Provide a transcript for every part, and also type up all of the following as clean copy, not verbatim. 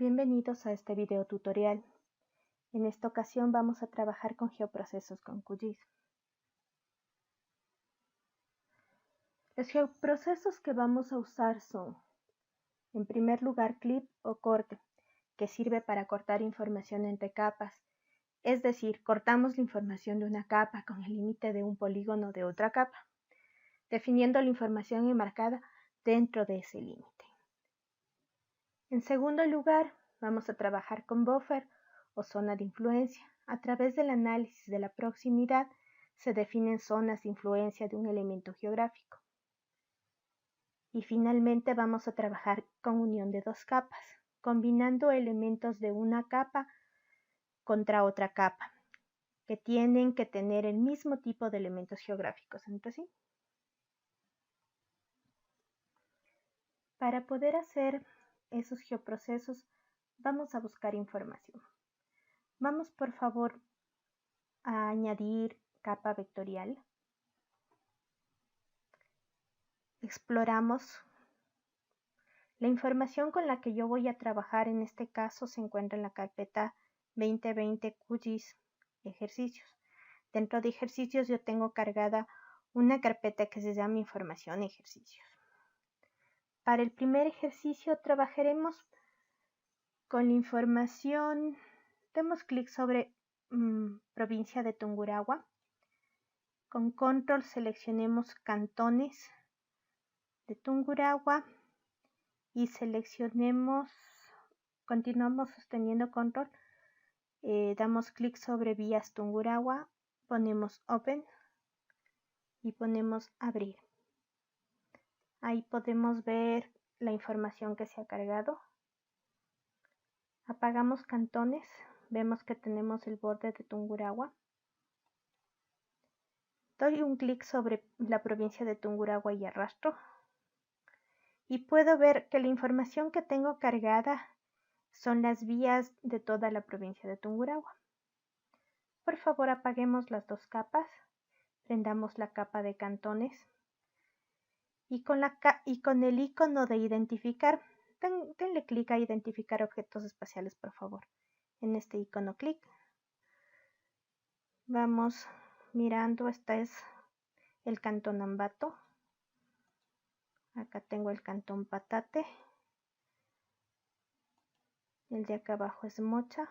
Bienvenidos a este video tutorial. En esta ocasión vamos a trabajar con geoprocesos con QGIS. Los geoprocesos que vamos a usar son, en primer lugar, clip o corte, que sirve para cortar información entre capas. Es decir, cortamos la información de una capa con el límite de un polígono de otra capa, definiendo la información enmarcada dentro de ese límite. En segundo lugar, vamos a trabajar con buffer o zona de influencia. A través del análisis de la proximidad se definen zonas de influencia de un elemento geográfico. Y finalmente vamos a trabajar con unión de dos capas, combinando elementos de una capa contra otra capa, que tienen que tener el mismo tipo de elementos geográficos entre sí. Para poder hacer esos geoprocesos, vamos a buscar información. Vamos por favor a añadir capa vectorial. Exploramos. La información con la que yo voy a trabajar en este caso se encuentra en la carpeta 2020 QGIS ejercicios. Dentro de ejercicios yo tengo cargada una carpeta que se llama información ejercicios. Para el primer ejercicio trabajaremos con la información. Demos clic sobre provincia de Tungurahua. Con control seleccionemos cantones de Tungurahua y continuamos sosteniendo control, damos clic sobre vías Tungurahua, ponemos open y ponemos abrir. Ahí podemos ver la información que se ha cargado. Apagamos cantones, vemos que tenemos el borde de Tungurahua. Doy un clic sobre la provincia de Tungurahua y arrastro. Y puedo ver que la información que tengo cargada son las vías de toda la provincia de Tungurahua. Por favor, apaguemos las dos capas, prendamos la capa de cantones y con el icono de identificar, denle clic a identificar objetos espaciales, por favor. En este icono clic. Vamos mirando, este es el cantón Ambato. Acá tengo el cantón Patate. El de acá abajo es Mocha.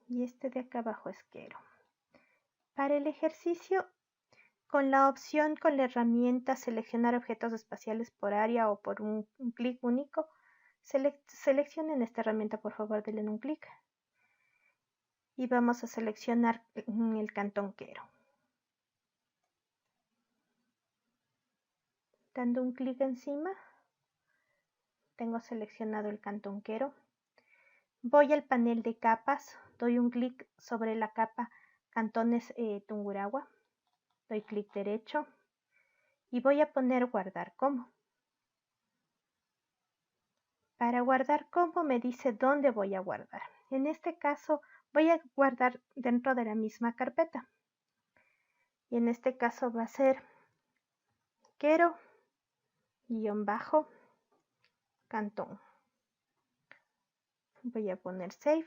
Y este de acá abajo es Quero. Para el ejercicio, con la opción con la herramienta seleccionar objetos espaciales por área o por un clic único, seleccionen esta herramienta, por favor, denle un clic. Y vamos a seleccionar el cantón Quero. Dando un clic encima, tengo seleccionado el cantón Quero. Voy al panel de capas, doy un clic sobre la capa Cantones Tungurahua, doy clic derecho y voy a poner guardar como. Para guardar como me dice dónde voy a guardar. En este caso voy a guardar dentro de la misma carpeta. Y en este caso va a ser Quero-Cantón. Voy a poner Save.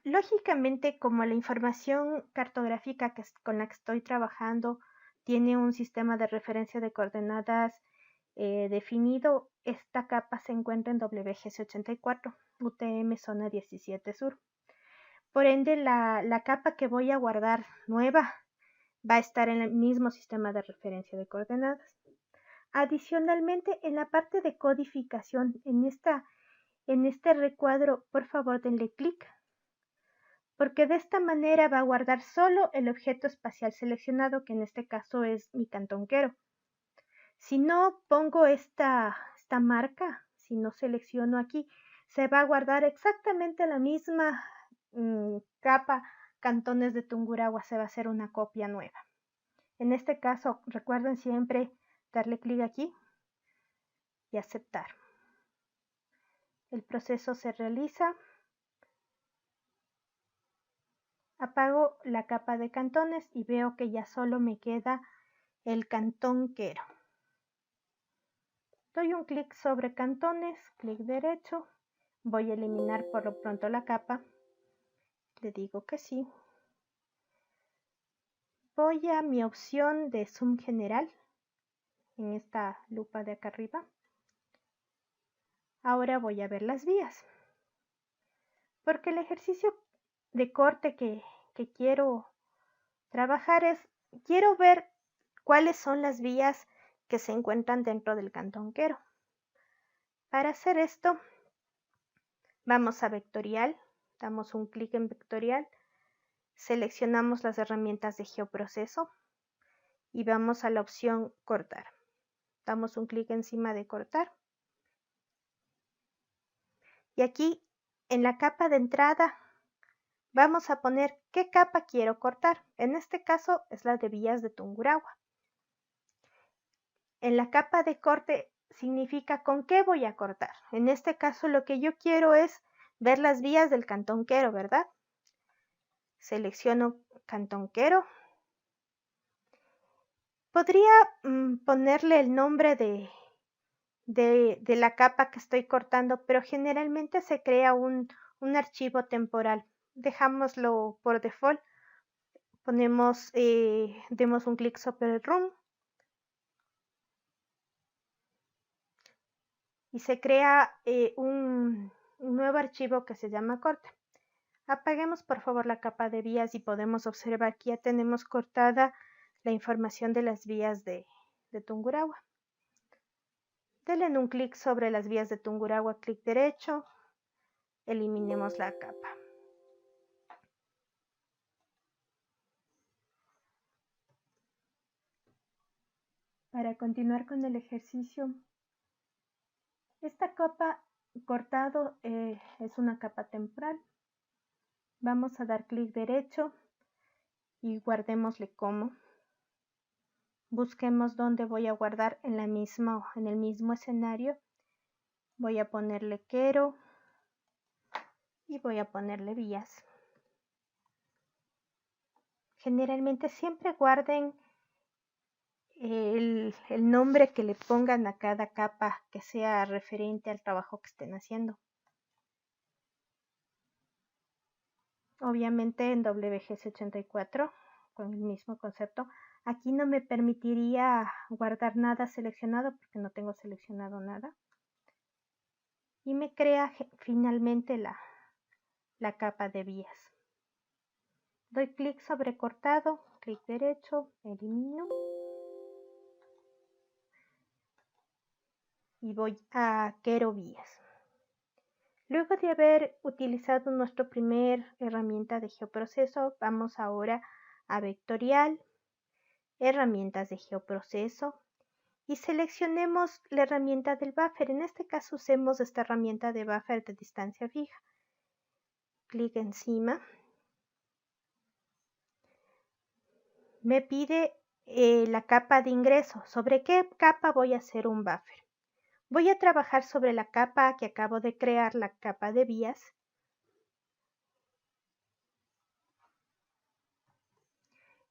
Lógicamente, como la información cartográfica con la que estoy trabajando tiene un sistema de referencia de coordenadas definido, esta capa se encuentra en WGS84, UTM zona 17 sur. Por ende, la capa que voy a guardar nueva va a estar en el mismo sistema de referencia de coordenadas. Adicionalmente, en la parte de codificación, en este recuadro, por favor denle clic, porque de esta manera va a guardar solo el objeto espacial seleccionado, que en este caso es mi cantón Quero. Si no pongo esta marca, si no selecciono aquí, se va a guardar exactamente la misma capa cantones de Tungurahua, se va a hacer una copia nueva. En este caso, recuerden siempre darle clic aquí y aceptar. El proceso se realiza. Apago la capa de cantones y veo que ya solo me queda el cantón Quero. Doy un clic sobre cantones, clic derecho, voy a eliminar por lo pronto la capa, le digo que sí. Voy a mi opción de zoom general, en esta lupa de acá arriba. Ahora voy a ver las vías, porque el ejercicio de corte que quiero trabajar es, quiero ver cuáles son las vías que se encuentran dentro del cantón Quero. Para hacer esto, vamos a vectorial, damos un clic en vectorial, seleccionamos las herramientas de geoproceso y vamos a la opción cortar. Damos un clic encima de cortar. Y aquí en la capa de entrada vamos a poner qué capa quiero cortar. En este caso es la de vías de Tungurahua. En la capa de corte significa con qué voy a cortar. En este caso lo que yo quiero es ver las vías del cantón Quero, ¿verdad? Selecciono cantón Quero. Podría ponerle el nombre de la capa que estoy cortando, pero generalmente se crea un archivo temporal. Dejámoslo por default. Demos un clic sobre Run. Y se crea un nuevo archivo que se llama corte. Apaguemos por favor la capa de vías y podemos observar que ya tenemos cortada la información de las vías de Tungurahua. Denle un clic sobre las vías de Tungurahua, clic derecho, eliminemos la capa. Para continuar con el ejercicio, esta capa cortado es una capa temporal. Vamos a dar clic derecho y guardémosle como. Busquemos dónde voy a guardar en el mismo escenario. Voy a ponerle Quero y voy a ponerle vías. Generalmente siempre guarden el nombre que le pongan a cada capa que sea referente al trabajo que estén haciendo. Obviamente en WGS84 con el mismo concepto. Aquí no me permitiría guardar nada seleccionado porque no tengo seleccionado nada. Y me crea finalmente la capa de vías. Doy clic sobre cortado, clic derecho, elimino. Y voy a Quero vías. Luego de haber utilizado nuestra primera herramienta de geoproceso, vamos ahora a vectorial, herramientas de geoproceso y seleccionemos la herramienta del buffer. En este caso usemos esta herramienta de buffer de distancia fija. Clic encima. Me pide la capa de ingreso. ¿Sobre qué capa voy a hacer un buffer? Voy a trabajar sobre la capa que acabo de crear, la capa de vías.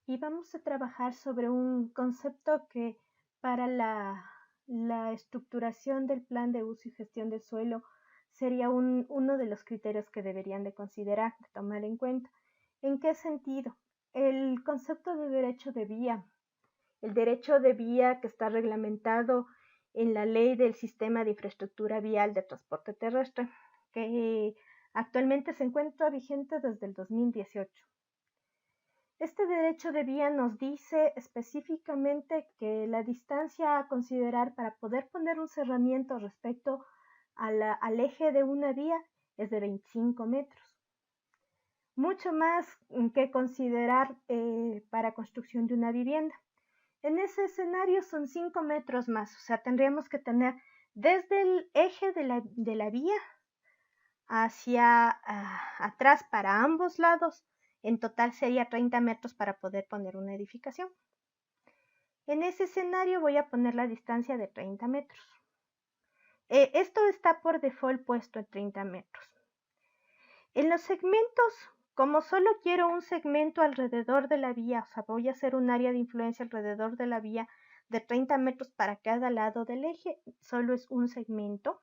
Y vamos a trabajar sobre un concepto que para la estructuración del plan de uso y gestión del suelo sería uno de los criterios que deberían de considerar, de tomar en cuenta. ¿En qué sentido? El concepto de derecho de vía. El derecho de vía que está reglamentado en la Ley del Sistema de Infraestructura Vial de Transporte Terrestre, que actualmente se encuentra vigente desde el 2018. Este derecho de vía nos dice específicamente que la distancia a considerar para poder poner un cerramiento respecto al eje de una vía es de 25 metros. Mucho más que considerar para construcción de una vivienda. En ese escenario son 5 metros más, o sea, tendríamos que tener desde el eje de la vía hacia atrás para ambos lados. En total sería 30 metros para poder poner una edificación. En ese escenario voy a poner la distancia de 30 metros. Esto está por default puesto en 30 metros. En los segmentos, como solo quiero un segmento alrededor de la vía, o sea, voy a hacer un área de influencia alrededor de la vía de 30 metros para cada lado del eje, solo es un segmento.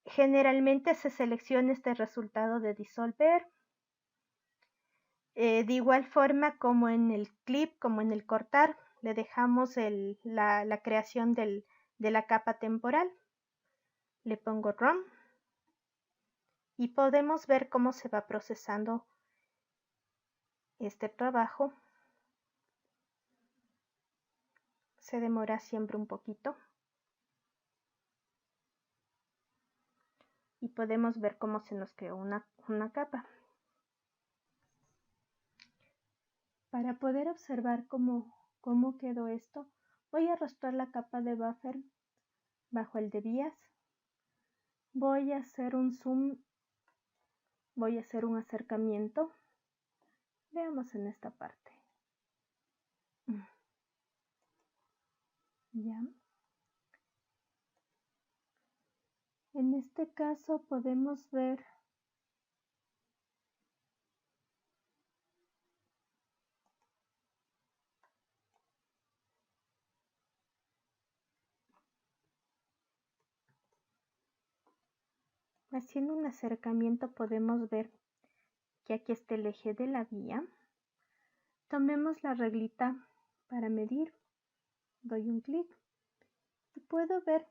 Generalmente se selecciona este resultado de disolver. De igual forma como en el clip, como en el cortar, le dejamos la creación de la capa temporal. Le pongo Run y podemos ver cómo se va procesando este trabajo. Se demora siempre un poquito. Y podemos ver cómo se nos creó una capa. Para poder observar cómo quedó esto, voy a arrastrar la capa de buffer bajo el de vías. Voy a hacer un zoom, voy a hacer un acercamiento. Veamos en esta parte. Ya. En este caso podemos ver haciendo un acercamiento podemos ver que aquí está el eje de la vía. Tomemos la reglita para medir, doy un clic y puedo ver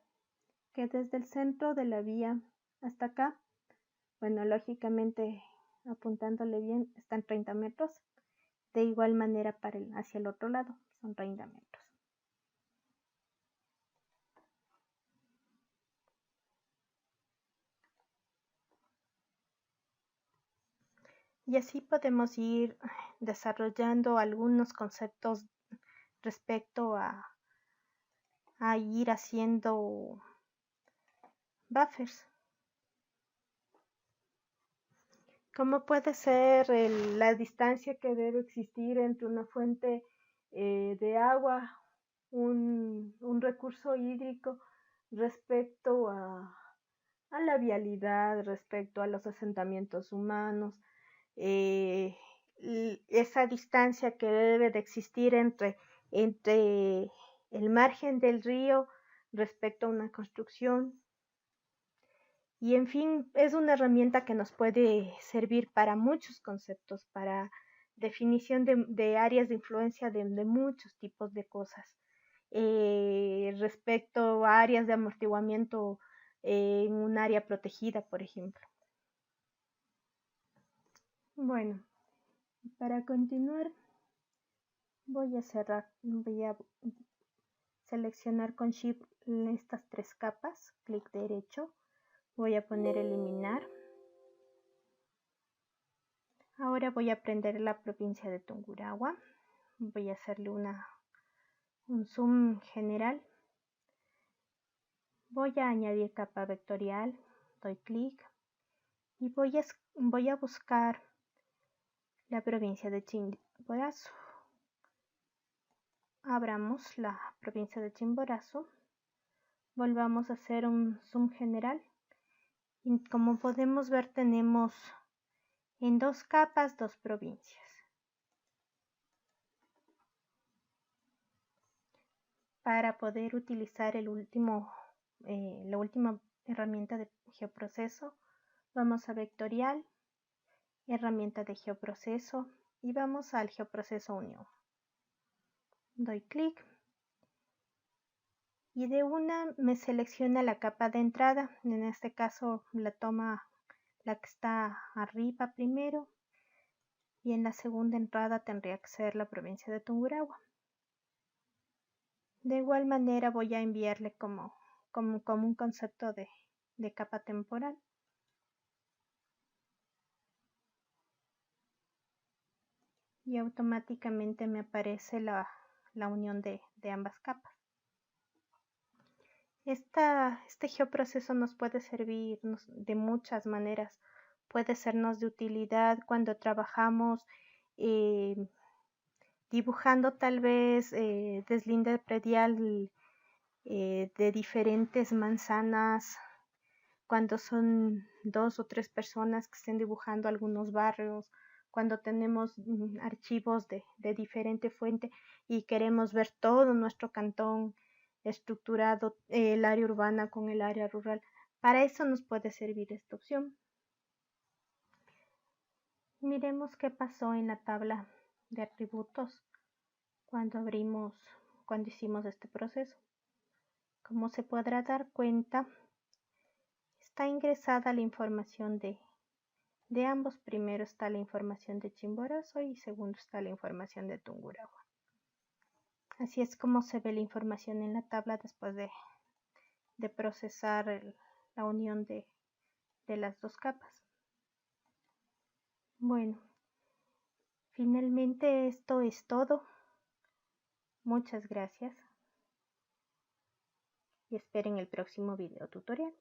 que desde el centro de la vía hasta acá, bueno, lógicamente apuntándole bien, están 30 metros. De igual manera hacia el otro lado, son 30 metros. Y así podemos ir desarrollando algunos conceptos respecto a ir haciendo buffers. ¿Cómo puede ser la distancia que debe existir entre una fuente de agua, un recurso hídrico, respecto a la vialidad, respecto a los asentamientos humanos? Esa distancia que debe de existir entre el margen del río respecto a una construcción. Y en fin, es una herramienta que nos puede servir para muchos conceptos, para definición de áreas de influencia de muchos tipos de cosas. Respecto a áreas de amortiguamiento en un área protegida, por ejemplo. Bueno, para continuar voy a seleccionar con Shift estas tres capas, clic derecho, voy a poner eliminar. Ahora voy a prender la provincia de Tungurahua, voy a hacerle un zoom general, voy a añadir capa vectorial, doy clic y voy a buscar la provincia de Chimborazo. Abramos la provincia de Chimborazo, volvamos a hacer un zoom general y como podemos ver tenemos en dos capas dos provincias. Para poder utilizar la última herramienta de geoproceso, vamos a vectorial, herramienta de geoproceso y vamos al geoproceso unión. Doy clic y de una me selecciona la capa de entrada, en este caso la toma la que está arriba primero y en la segunda entrada tendría que ser la provincia de Tungurahua. De igual manera voy a enviarle como un concepto de capa temporal. Y automáticamente me aparece la unión de ambas capas. Este geoproceso nos puede servir de muchas maneras. Puede sernos de utilidad cuando trabajamos dibujando tal vez deslinde predial de diferentes manzanas, cuando son 2 o 3 personas que estén dibujando algunos barrios, cuando tenemos archivos de diferente fuente y queremos ver todo nuestro cantón estructurado, el área urbana con el área rural. Para eso nos puede servir esta opción. Miremos qué pasó en la tabla de atributos cuando hicimos este proceso. Como se podrá dar cuenta, está ingresada la información de ambos. Primero está la información de Chimborazo y segundo está la información de Tungurahua. Así es como se ve la información en la tabla después de procesar la unión de las dos capas. Bueno, finalmente esto es todo. Muchas gracias y esperen el próximo video tutorial.